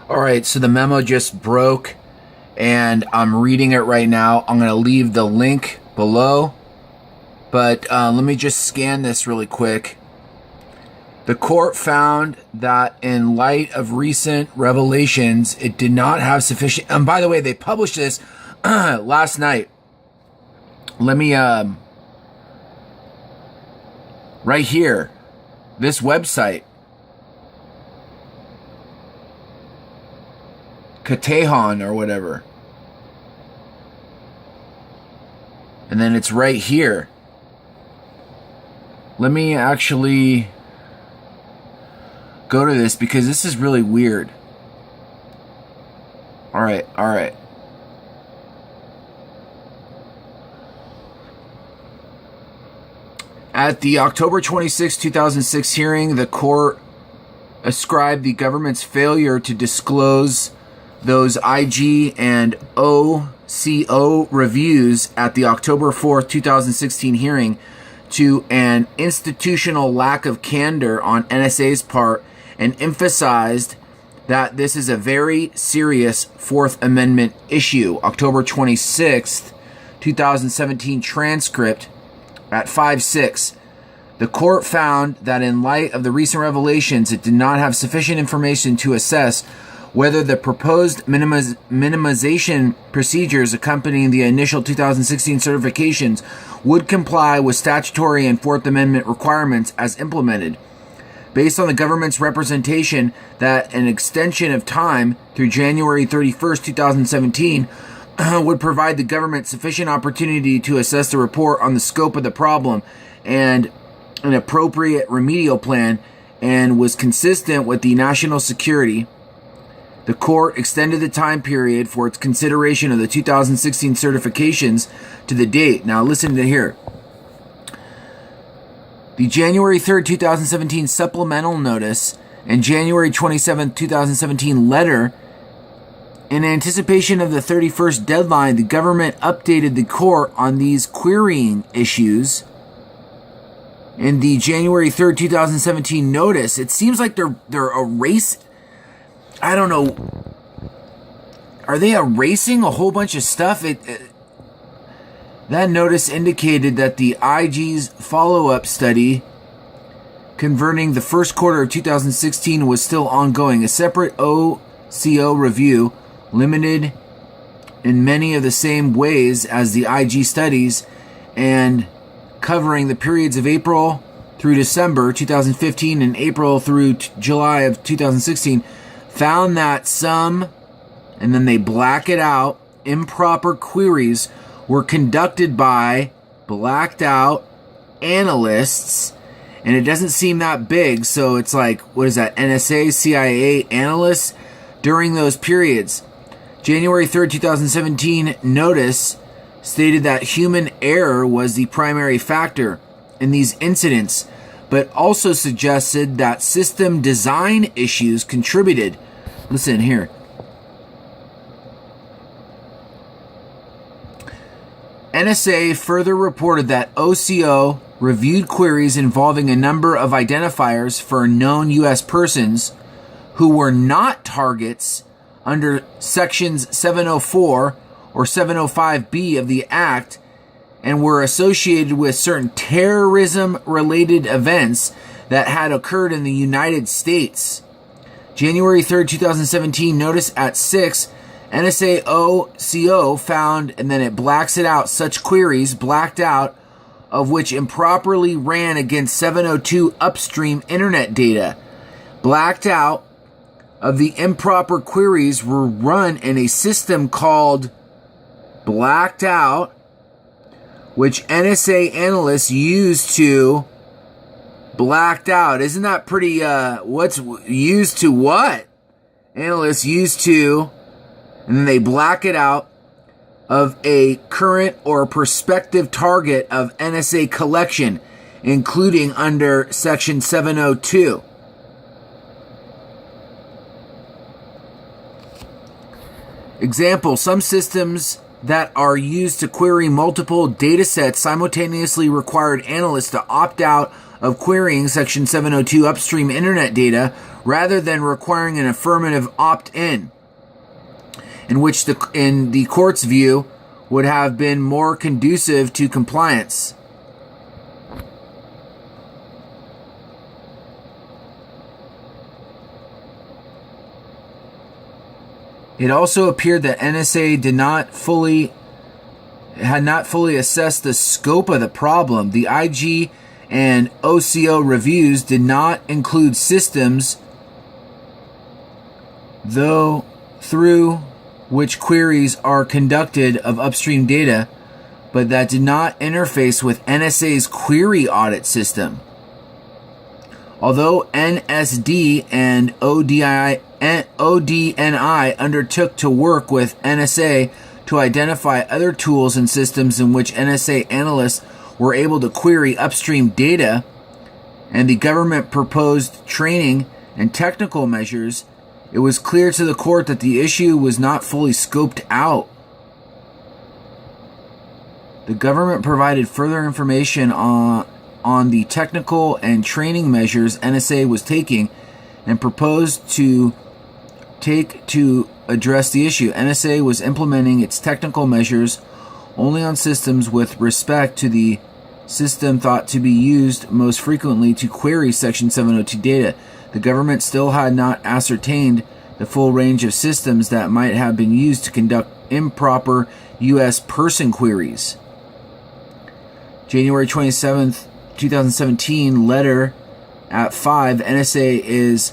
All right, so the memo just broke, and I'm reading it right now. I'm going to leave the link below, but let me just scan this really quick. The court found that in light of recent revelations, it did not have sufficient... And by the way, they published this last night. Let me... right here. This website. Katehan or whatever. And then it's right here. Let me actually go to this because this is really weird. All right. At the October 26, 2006 hearing, the court ascribed the government's failure to disclose those IG and OCO reviews at the October 4th, 2016 hearing to an institutional lack of candor on NSA's part and emphasized that this is a very serious Fourth Amendment issue. October 26th, 2017 transcript at 5-6. The court found that in light of the recent revelations, it did not have sufficient information to assess whether the proposed minimization procedures accompanying the initial 2016 certifications would comply with statutory and Fourth Amendment requirements as implemented. Based on the government's representation that an extension of time through January 31st, 2017 would provide the government sufficient opportunity to assess the report on the scope of the problem and an appropriate remedial plan and was consistent with the national security, the court extended the time period for its consideration of the 2016 certifications to the date. Now listen to here. The January 3rd, 2017 supplemental notice and January 27th, 2017 letter. In anticipation of the 31st deadline, the government updated the court on these querying issues. In the January 3rd, 2017 notice, it seems like they're erasing... I don't know. Are they erasing a whole bunch of stuff? That notice indicated that the IG's follow-up study converting the first quarter of 2016 was still ongoing. A separate OCO review, limited in many of the same ways as the IG studies and covering the periods of April through December 2015 and April through July of 2016, found that some, and then they black it out, improper queries were conducted by blacked out analysts, and it doesn't seem that big, so it's like, what is that, NSA, CIA analysts during those periods. January 3rd, 2017 notice stated that human error was the primary factor in these incidents, but also suggested that system design issues contributed. Listen here. NSA further reported that OCO reviewed queries involving a number of identifiers for known U.S. persons who were not targets under Sections 704 or 705B of the Act and were associated with certain terrorism-related events that had occurred in the United States. January 3rd, 2017, notice at 6, NSA OCO found, and then it blacks it out, such queries blacked out of which improperly ran against 702 upstream internet data. Blacked out of the improper queries were run in a system called Blacked Out, which NSA analysts used to blacked out. Isn't that pretty, what's used to what? Analysts used to, and then they black it out of a current or prospective target of NSA collection, including under Section 702. Example, some systems that are used to query multiple datasets simultaneously required analysts to opt out of querying Section 702 upstream internet data rather than requiring an affirmative opt-in, in which in the court's view would have been more conducive to compliance. It also appeared that NSA had not fully assessed the scope of the problem. The IG and OCO reviews did not include systems through which queries are conducted of upstream data, but that did not interface with NSA's query audit system. Although NSD and ODNI undertook to work with NSA to identify other tools and systems in which NSA analysts were able to query upstream data, and the government proposed training and technical measures, it was clear to the court that the issue was not fully scoped out. The government provided further information on the technical and training measures NSA was taking and proposed to take to address the issue. NSA was implementing its technical measures only on systems with respect to the system thought to be used most frequently to query Section 702 data. The government still had not ascertained the full range of systems that might have been used to conduct improper U.S. person queries. January 27th, 2017, letter at 5, NSA is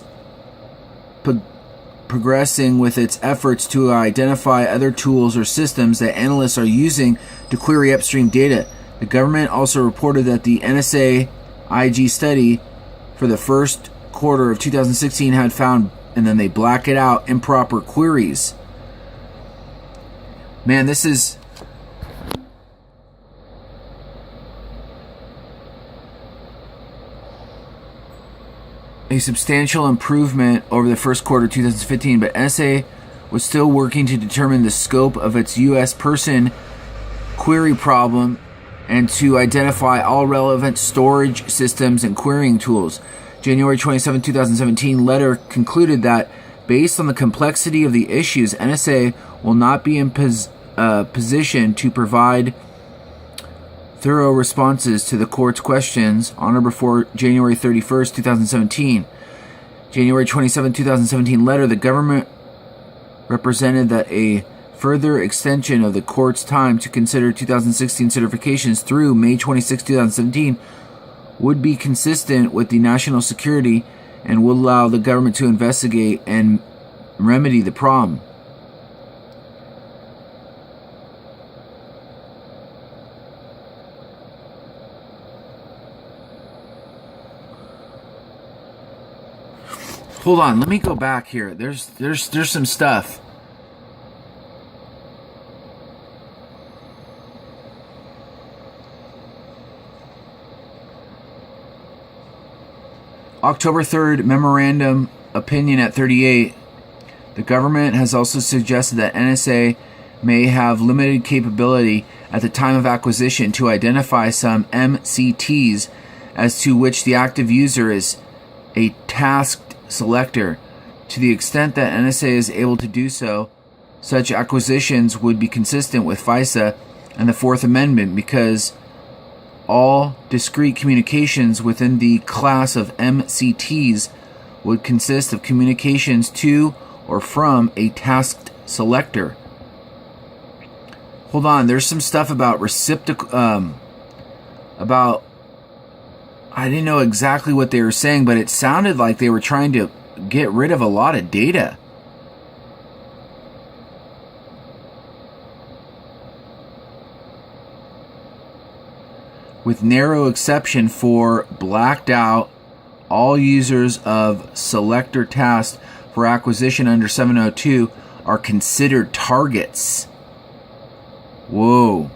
progressing with its efforts to identify other tools or systems that analysts are using to query upstream data. The government also reported that the NSA IG study for the first quarter of 2016 had found, and then they black it out, improper queries. Man, this is a substantial improvement over the first quarter of 2015, but NSA was still working to determine the scope of its U.S. person query problem and to identify all relevant storage systems and querying tools. January 27, 2017 letter concluded that based on the complexity of the issues, NSA will not be in position to provide thorough responses to the court's questions on or before January 31st, 2017. January 27, 2017 letter, the government represented that a further extension of the court's time to consider 2016 certifications through May 26, 2017 would be consistent with the national security and would allow the government to investigate and remedy the problem. Hold on, let me go back here. There's some stuff. October 3rd, memorandum opinion at 38. The government has also suggested that NSA may have limited capability at the time of acquisition to identify some MCTs as to which the active user is a tasked selector. To the extent that NSA is able to do so, such acquisitions would be consistent with FISA and the Fourth Amendment because all discrete communications within the class of MCTs would consist of communications to or from a tasked selector. Hold on, there's some stuff about I didn't know exactly what they were saying, but it sounded like they were trying to get rid of a lot of data. With narrow exception for blacked out, all users of selector tasked for acquisition under 702 are considered targets. Whoa.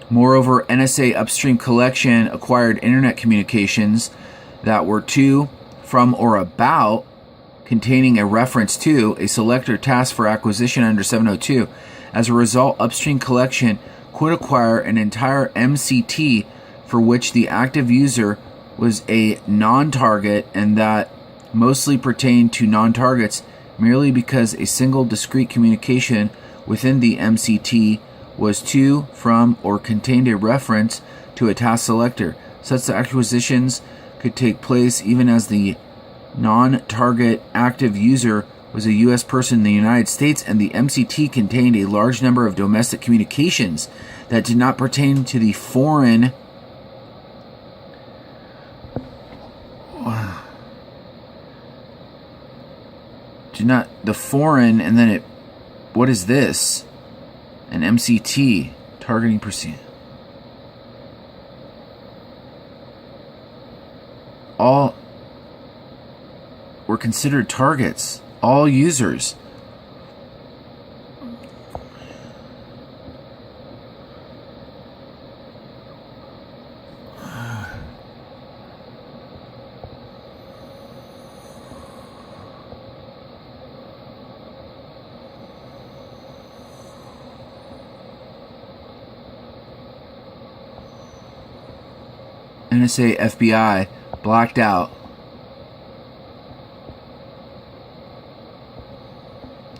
Moreover, NSA upstream collection acquired internet communications that were to, from, or about containing a reference to a selector task for acquisition under 702. As a result, upstream collection could acquire an entire MCT for which the active user was a non-target and that mostly pertained to non-targets merely because a single discrete communication within the MCT was to, from, or contained a reference to a task selector. Such acquisitions could take place even as the non-target active user was a U.S. person in the United States, and the MCT contained a large number of domestic communications that did not pertain to the foreign and then what is this? An MCT targeting procedure. All were considered targets. All users. NSA, FBI, blacked out.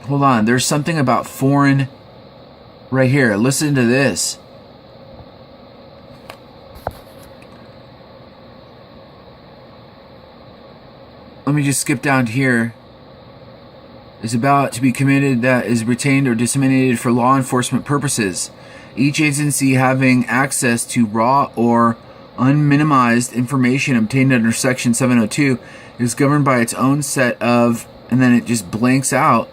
Hold on, there's something about foreign right here. Listen to this. Let me just skip down to here. Is about to be committed that is retained or disseminated for law enforcement purposes. Each agency having access to raw or unminimized information obtained under Section 702 is governed by its own set of, and then it just blanks out,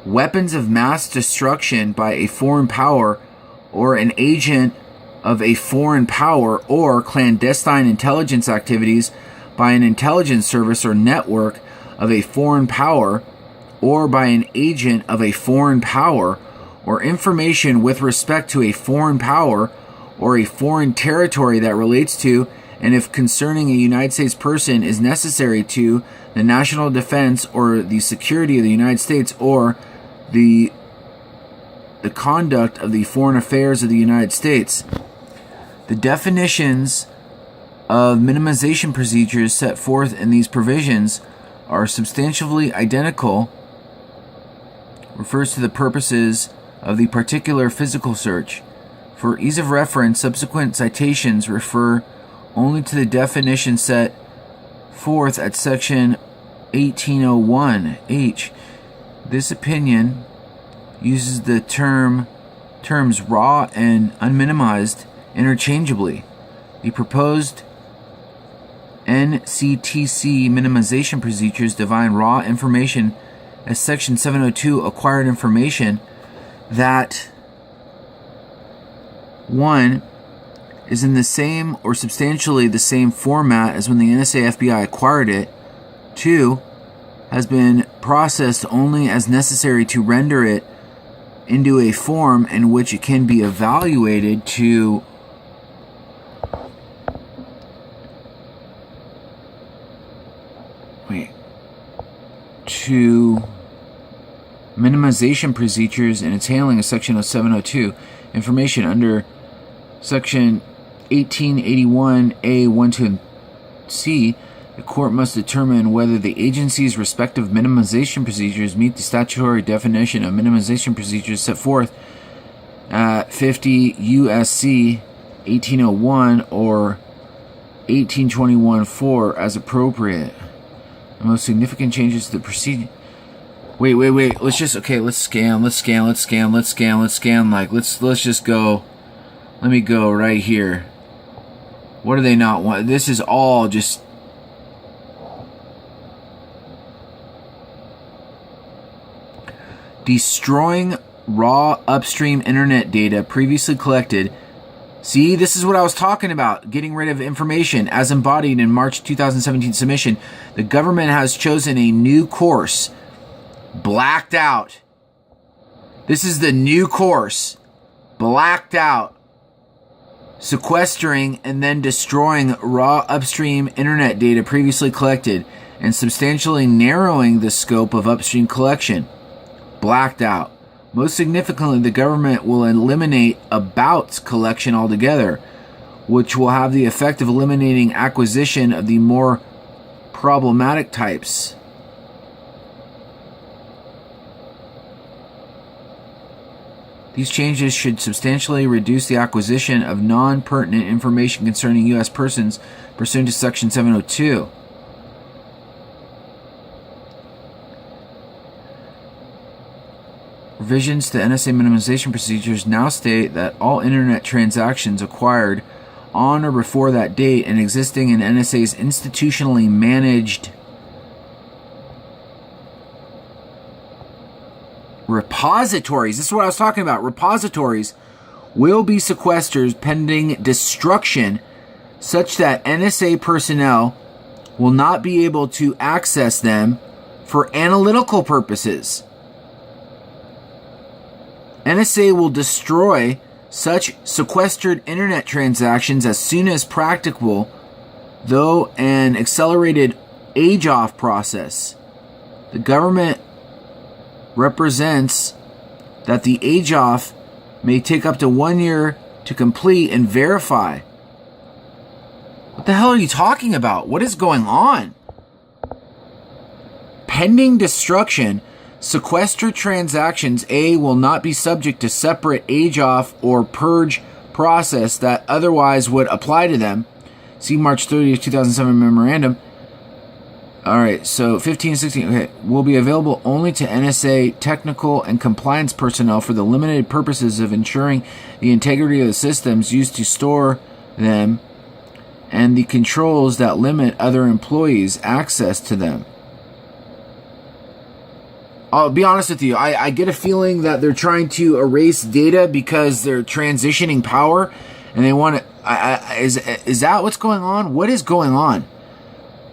weapons of mass destruction by a foreign power or an agent of a foreign power, or clandestine intelligence activities by an intelligence service or network of a foreign power or by an agent of a foreign power, or information with respect to a foreign power or a foreign territory that relates to, and if concerning a United States person is necessary to, the national defense or the security of the United States or the conduct of the foreign affairs of the United States. The definitions of minimization procedures set forth in these provisions are substantially identical, refers to the purposes of the particular physical search. For ease of reference, subsequent citations refer only to the definition set forth at section 1801H. This opinion uses the terms raw and unminimized interchangeably. The proposed NCTC minimization procedures define raw information as Section 702 acquired information that 1. is in the same or substantially the same format as when the NSA FBI acquired it. 2. has been processed only as necessary to render it into a form in which it can be evaluated to minimization procedures and entailing a section of 702 information under section 1881A1 to C. The court must determine whether the agency's respective minimization procedures meet the statutory definition of minimization procedures set forth at 50 U.S.C. 1801 or 1821-4 as appropriate. The most significant changes to the procedure. Wait. Let's scan. Like, let's just go. Let me go right here. What do they not want? This is all just. Destroying raw upstream internet data previously collected. See, this is what I was talking about. Getting rid of information as embodied in March 2017 submission. The government has chosen a new course. Blacked out. This is the new course. Blacked out. Sequestering and then destroying raw upstream internet data previously collected and substantially narrowing the scope of upstream collection. Blacked out. Most significantly, the government will eliminate abouts collection altogether. which will have the effect of eliminating acquisition of the more problematic types. These changes should substantially reduce the acquisition of non-pertinent information concerning U.S. persons pursuant to Section 702. Revisions to NSA minimization procedures now state that all Internet transactions acquired on or before that date and existing in NSA's institutionally managed repositories, this is what I was talking about, repositories will be sequestered pending destruction such that NSA personnel will not be able to access them for analytical purposes. NSA will destroy such sequestered internet transactions as soon as practicable, though an accelerated age-off process. The government represents that the age-off may take up to 1 year to complete and verify. What the hell are you talking about? What is going on? Pending destruction, sequestered transactions will not be subject to separate age-off or purge process that otherwise would apply to them. See March 30th, 2007 memorandum. Alright, so 1516 will be available only to NSA technical and compliance personnel for the limited purposes of ensuring the integrity of the systems used to store them and the controls that limit other employees' access to them. I'll be honest with you, I get a feeling that they're trying to erase data because they're transitioning power and they want to... Is that what's going on? What is going on?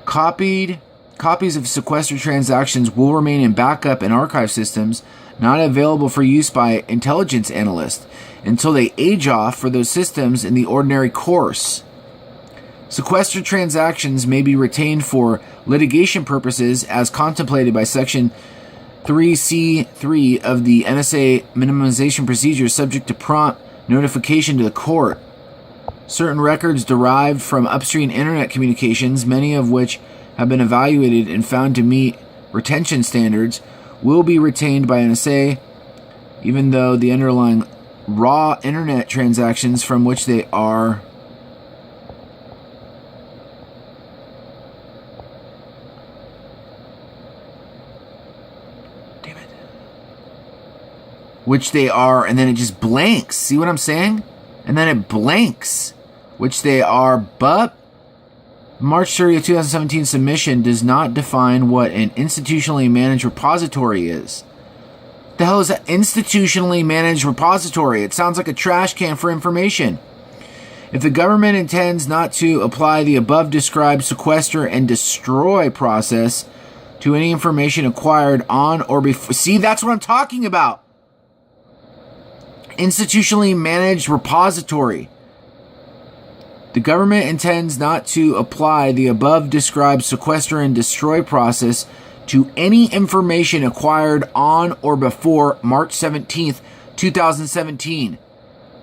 Copies of sequestered transactions will remain in backup and archive systems, not available for use by intelligence analysts, until they age off for those systems in the ordinary course. Sequestered transactions may be retained for litigation purposes as contemplated by Section 3C3 of the NSA minimization procedures, subject to prompt notification to the court. Certain records derived from upstream internet communications, many of which have been evaluated and found to meet retention standards, will be retained by NSA, even though the underlying raw internet transactions from which they are and then it just blanks. See what I'm saying? And then it blanks, which they are, but March 30th, 2017 submission does not define what an institutionally managed repository is. The hell is an institutionally managed repository? It sounds like a trash can for information. If the government intends not to apply the above described sequester and destroy process to any information acquired on or before... See, that's what I'm talking about. Institutionally managed repository. The government intends not to apply the above described sequester and destroy process to any information acquired on or before March 17th, 2017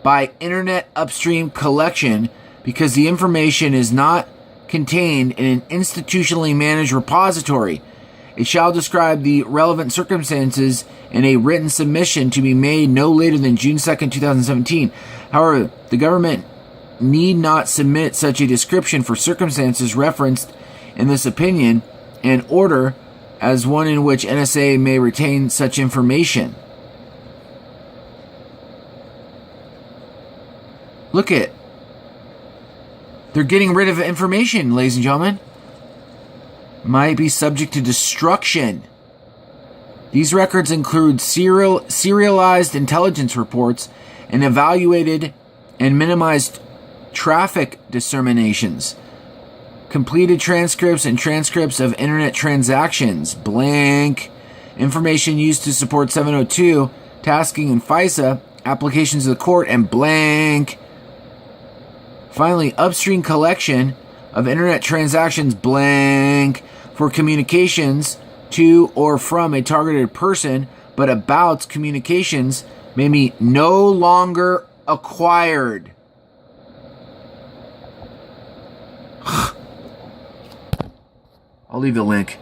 by Internet Upstream Collection because the information is not contained in an institutionally managed repository. It shall describe the relevant circumstances in a written submission to be made no later than June 2nd, 2017. However, the government need not submit such a description for circumstances referenced in this opinion and order as one in which NSA may retain such information. Look at, they're getting rid of information, ladies and gentlemen. Might be subject to destruction. These records include serialized intelligence reports and evaluated and minimized traffic disseminations, completed transcripts and transcripts of internet transactions, blank, information used to support 702, tasking and FISA, applications of the court, and blank. Finally, upstream collection of internet transactions, blank, for communications to or from a targeted person, but about communications may be no longer acquired. I'll leave the link.